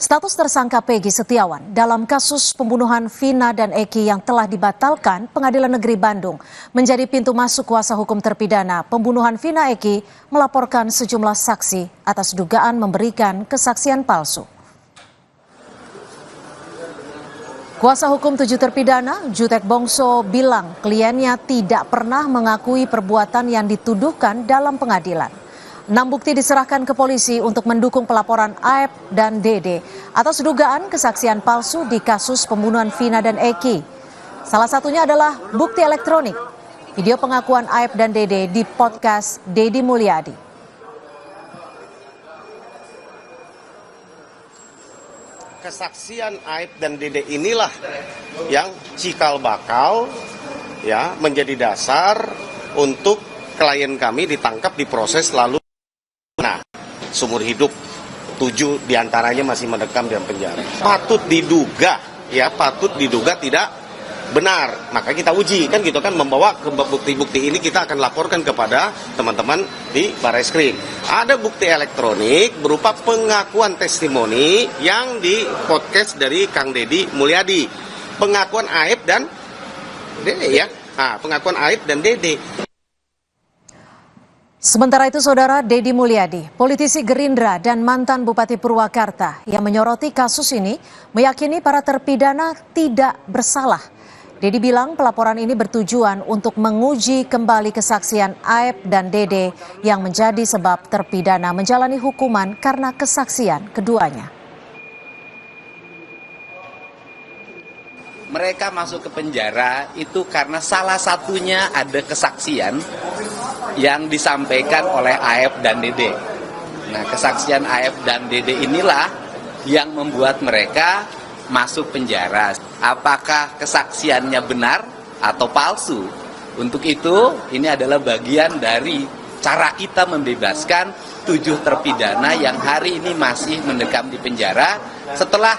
Status tersangka Peggy Setiawan dalam kasus pembunuhan Vina dan Eki yang telah dibatalkan Pengadilan Negeri Bandung menjadi pintu masuk kuasa hukum terpidana pembunuhan Vina Eki melaporkan sejumlah saksi atas dugaan memberikan kesaksian palsu. Kuasa hukum 7 terpidana, Jutek Bongso, bilang kliennya tidak pernah mengakui perbuatan yang dituduhkan dalam pengadilan. 6 bukti diserahkan ke polisi untuk mendukung pelaporan Aep dan Dede atas dugaan kesaksian palsu di kasus pembunuhan Vina dan Eki. Salah satunya adalah bukti elektronik, video pengakuan Aep dan Dede di podcast Deddy Mulyadi. Kesaksian Aep dan Dede inilah yang cikal bakal ya menjadi dasar untuk klien kami ditangkap, diproses, lalu seumur hidup. 7 diantaranya masih mendekam dalam penjara. Patut diduga tidak benar, maka kita uji kan gitu kan, membawa ke bukti-bukti ini kita akan laporkan kepada teman-teman di Barreskrim. Ada bukti elektronik berupa pengakuan testimoni yang di podcast dari Kang Deddy Mulyadi, pengakuan Aep dan Dede ya. Pengakuan Aep dan Dede. Sementara itu, Saudara, Deddy Mulyadi, politisi Gerindra dan mantan Bupati Purwakarta yang menyoroti kasus ini, meyakini para terpidana tidak bersalah. Deddy bilang pelaporan ini bertujuan untuk menguji kembali kesaksian Aep dan Dede yang menjadi sebab terpidana menjalani hukuman karena kesaksian keduanya. Mereka masuk ke penjara itu karena salah satunya ada kesaksian yang disampaikan oleh Aep dan Dede. Nah, kesaksian Aep dan Dede inilah yang membuat mereka masuk penjara. Apakah kesaksiannya benar atau palsu? Untuk itu, ini adalah bagian dari cara kita membebaskan 7 terpidana yang hari ini masih mendekam di penjara setelah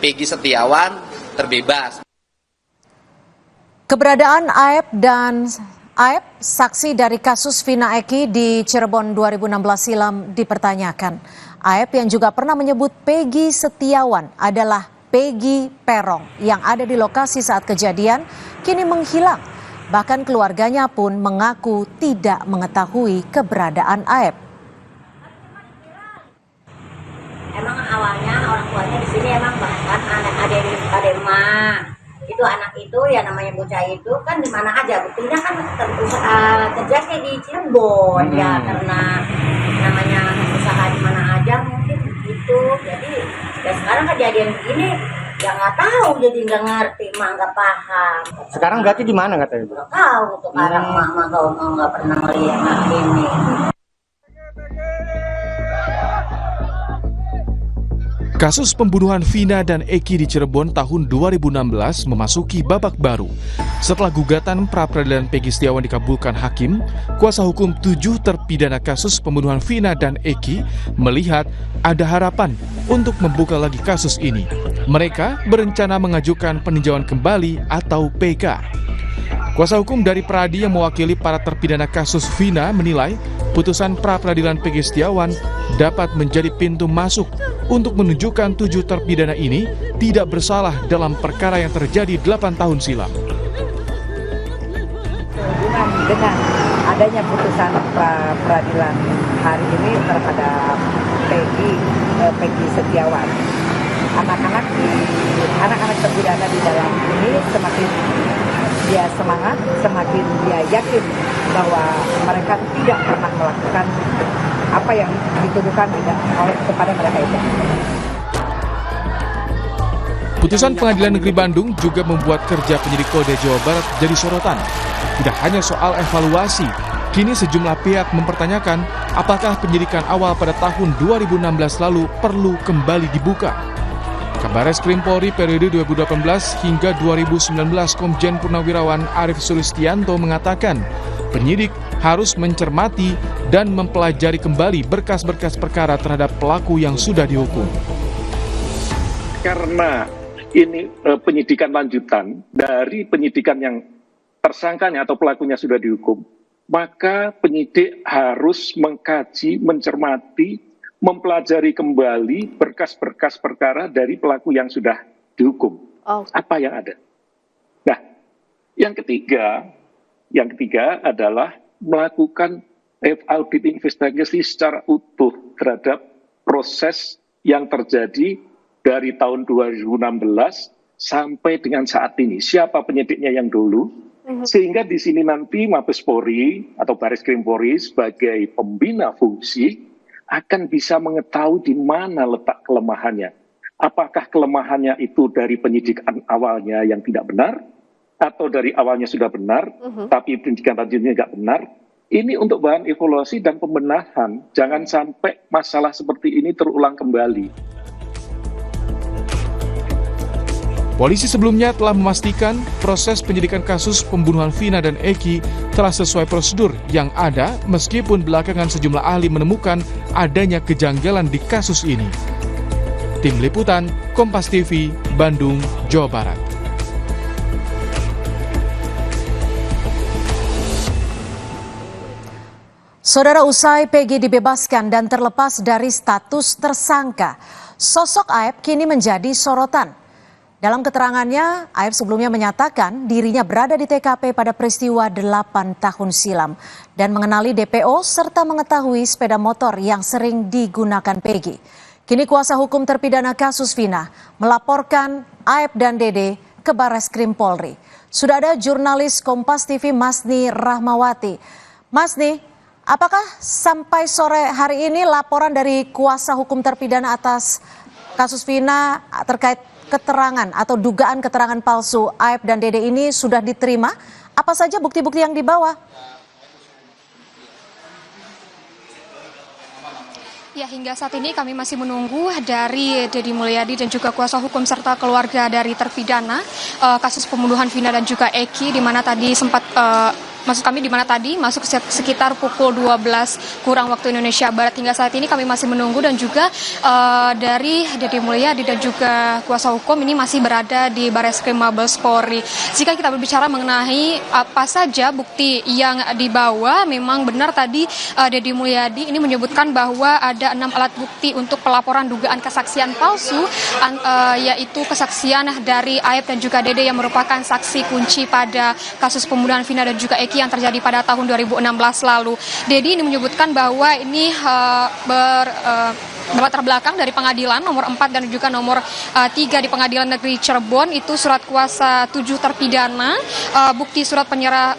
Peggy Setiawan terbebas. Keberadaan Aep, saksi dari kasus Vina Eki di Cirebon 2016 silam dipertanyakan. Aep yang juga pernah menyebut Peggy Setiawan adalah Peggy Perong yang ada di lokasi saat kejadian kini menghilang. Bahkan keluarganya pun mengaku tidak mengetahui keberadaan Aep. Emang awalnya orang tuanya di sini emang bahkan ada emak. Itu anak itu ya namanya bocah itu kan di mana aja, buktinya kan terjadi di Cirebon ya, karena namanya usaha di mana aja mungkin gitu. Jadi ya sekarang kejadian begini ya nggak tahu, jadi nggak ngerti, nggak paham. Sekarang berarti di mana katanya? Nggak tahu sekarang mama nggak pernah melihat ini. Kasus pembunuhan Vina dan Eki di Cirebon tahun 2016 memasuki babak baru. Setelah gugatan pra-peradilan Peggy Setiawan dikabulkan hakim, kuasa hukum 7 terpidana kasus pembunuhan Vina dan Eki melihat ada harapan untuk membuka lagi kasus ini. Mereka berencana mengajukan peninjauan kembali atau PK. Kuasa hukum dari Pradi yang mewakili para terpidana kasus Vina menilai putusan pra-peradilan Peggy Setiawan dapat menjadi pintu masuk untuk menunjukkan 7 terpidana ini tidak bersalah dalam perkara yang terjadi 8 tahun silam. Dengan adanya putusan pra-peradilan hari ini terhadap Peggy Setiawan, anak-anak terpidana di dalam ini semakin dia semangat, semakin dia yakin bahwa mereka tidak pernah melakukan apa yang dituduhkan kepada mereka itu. Putusan Pengadilan Negeri Bandung juga membuat kerja penyidik Polda Jawa Barat jadi sorotan. Tidak hanya soal evaluasi, kini sejumlah pihak mempertanyakan apakah penyidikan awal pada tahun 2016 lalu perlu kembali dibuka. Kabarreskrim Polri periode 2018 hingga 2019 Komjen Purnawirawan Arief Sulistianto mengatakan penyidik harus mencermati dan mempelajari kembali berkas-berkas perkara terhadap pelaku yang sudah dihukum. Karena ini penyidikan lanjutan dari penyidikan yang tersangkanya atau pelakunya sudah dihukum, maka penyidik harus mengkaji, mencermati mempelajari kembali berkas-berkas perkara dari pelaku yang sudah dihukum. Apa yang ada? Nah, yang ketiga adalah melakukan audit investigasi secara utuh terhadap proses yang terjadi dari tahun 2016 sampai dengan saat ini. Siapa penyidiknya yang dulu? Sehingga di sini nanti Mabes Polri atau Baris Krim Polri sebagai pembina fungsi akan bisa mengetahui di mana letak kelemahannya. Apakah kelemahannya itu dari penyidikan awalnya yang tidak benar, atau dari awalnya sudah benar, tapi penyidikan lanjutnya tidak benar. Ini untuk bahan evaluasi dan pembenahan. Jangan sampai masalah seperti ini terulang kembali. Polisi sebelumnya telah memastikan proses penyidikan kasus pembunuhan Vina dan Eki telah sesuai prosedur yang ada meskipun belakangan sejumlah ahli menemukan adanya kejanggalan di kasus ini. Tim Liputan, Kompas TV, Bandung, Jawa Barat. Saudara, usai Peggy dibebaskan dan terlepas dari status tersangka, sosok Aep kini menjadi sorotan. Dalam keterangannya, Aep sebelumnya menyatakan dirinya berada di TKP pada peristiwa 8 tahun silam dan mengenali DPO serta mengetahui sepeda motor yang sering digunakan Peggy. Kini kuasa hukum terpidana kasus Vina melaporkan Aep dan Dede ke Barreskrim Polri. Sudah ada jurnalis Kompas TV Masni Rahmawati. Masni, apakah sampai sore hari ini laporan dari kuasa hukum terpidana atas kasus Vina terkait keterangan atau dugaan keterangan palsu Aep dan Dede ini sudah diterima? Apa saja bukti-bukti yang dibawa? Ya, hingga saat ini kami masih menunggu dari Deddy Mulyadi dan juga kuasa hukum serta keluarga dari terpidana kasus pembunuhan Vina dan juga Eki, di mana tadi sempat masuk sekitar pukul 12 kurang waktu Indonesia Barat. Hingga saat ini kami masih menunggu dan juga dari Deddy Mulyadi dan juga kuasa hukum ini masih berada di Barreskrim Mabes Polri. Jika kita berbicara mengenai apa saja bukti yang dibawa, memang benar tadi Deddy Mulyadi ini menyebutkan bahwa ada 6 alat bukti untuk pelaporan dugaan kesaksian palsu, yaitu kesaksian dari Aep dan juga Dede yang merupakan saksi kunci pada kasus pembunuhan Vina dan juga Eki yang terjadi pada tahun 2016 lalu. Deddy ini menyebutkan bahwa ini berlatar belakang dari pengadilan nomor 4 dan juga nomor 3 di Pengadilan Negeri Cirebon, itu surat kuasa 7 terpidana, bukti surat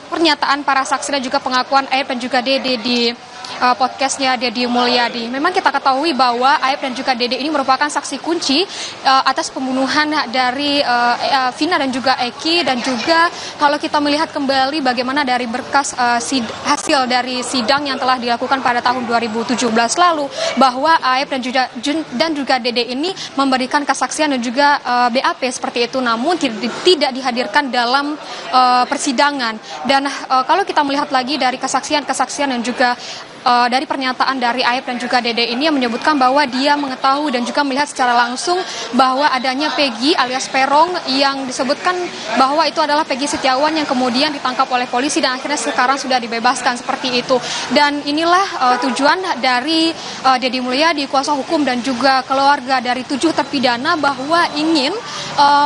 pernyataan para saksi dan juga pengakuan Aep dan juga Dede di podcastnya Deddy Mulyadi. Memang kita ketahui bahwa Aep dan juga Dede ini merupakan saksi kunci atas pembunuhan dari Vina dan juga Eki, dan juga kalau kita melihat kembali bagaimana dari berkas hasil dari sidang yang telah dilakukan pada tahun 2017 lalu, bahwa Aep dan juga Dede ini memberikan kesaksian dan juga BAP seperti itu, namun tidak dihadirkan dalam persidangan. Dan kalau kita melihat lagi dari kesaksian dan juga dari pernyataan dari Aep dan juga Dede ini yang menyebutkan bahwa dia mengetahui dan juga melihat secara langsung bahwa adanya Peggy alias Perong yang disebutkan bahwa itu adalah Peggy Setiawan yang kemudian ditangkap oleh polisi dan akhirnya sekarang sudah dibebaskan seperti itu. Dan inilah tujuan dari Deddy Mulyadi, kuasa hukum dan juga keluarga dari 7 terpidana, bahwa ingin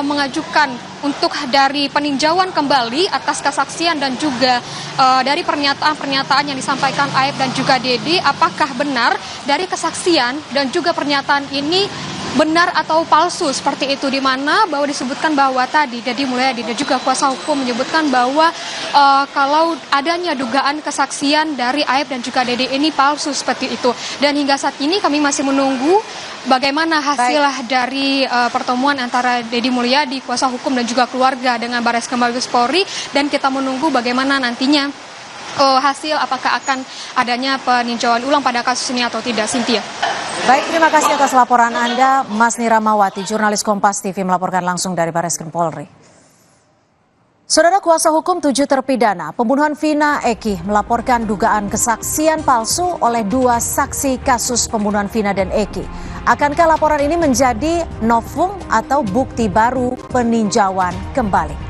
mengajukan untuk dari peninjauan kembali atas kesaksian dan juga dari pernyataan-pernyataan yang disampaikan Aep dan juga Dede, apakah benar dari kesaksian dan juga pernyataan ini benar atau palsu seperti itu, di mana bahwa disebutkan bahwa tadi Deddy Mulyadi dan juga kuasa hukum menyebutkan bahwa kalau adanya dugaan kesaksian dari Aep dan juga Dede ini palsu seperti itu. Dan hingga saat ini kami masih menunggu bagaimana hasil dari pertemuan antara Deddy Mulyadi, kuasa hukum dan juga keluarga dengan Barreskrim Mabes Polri, dan kita menunggu bagaimana nantinya hasil apakah akan adanya peninjauan ulang pada kasus ini atau tidak. Cynthia. Baik, terima kasih atas laporan Anda, Masni Rahmawati, jurnalis Kompas TV melaporkan langsung dari Barreskrim Polri. Saudara, kuasa hukum 7 terpidana pembunuhan Vina Eki melaporkan dugaan kesaksian palsu oleh 2 saksi kasus pembunuhan Vina dan Eki. Akankah laporan ini menjadi novum atau bukti baru peninjauan kembali?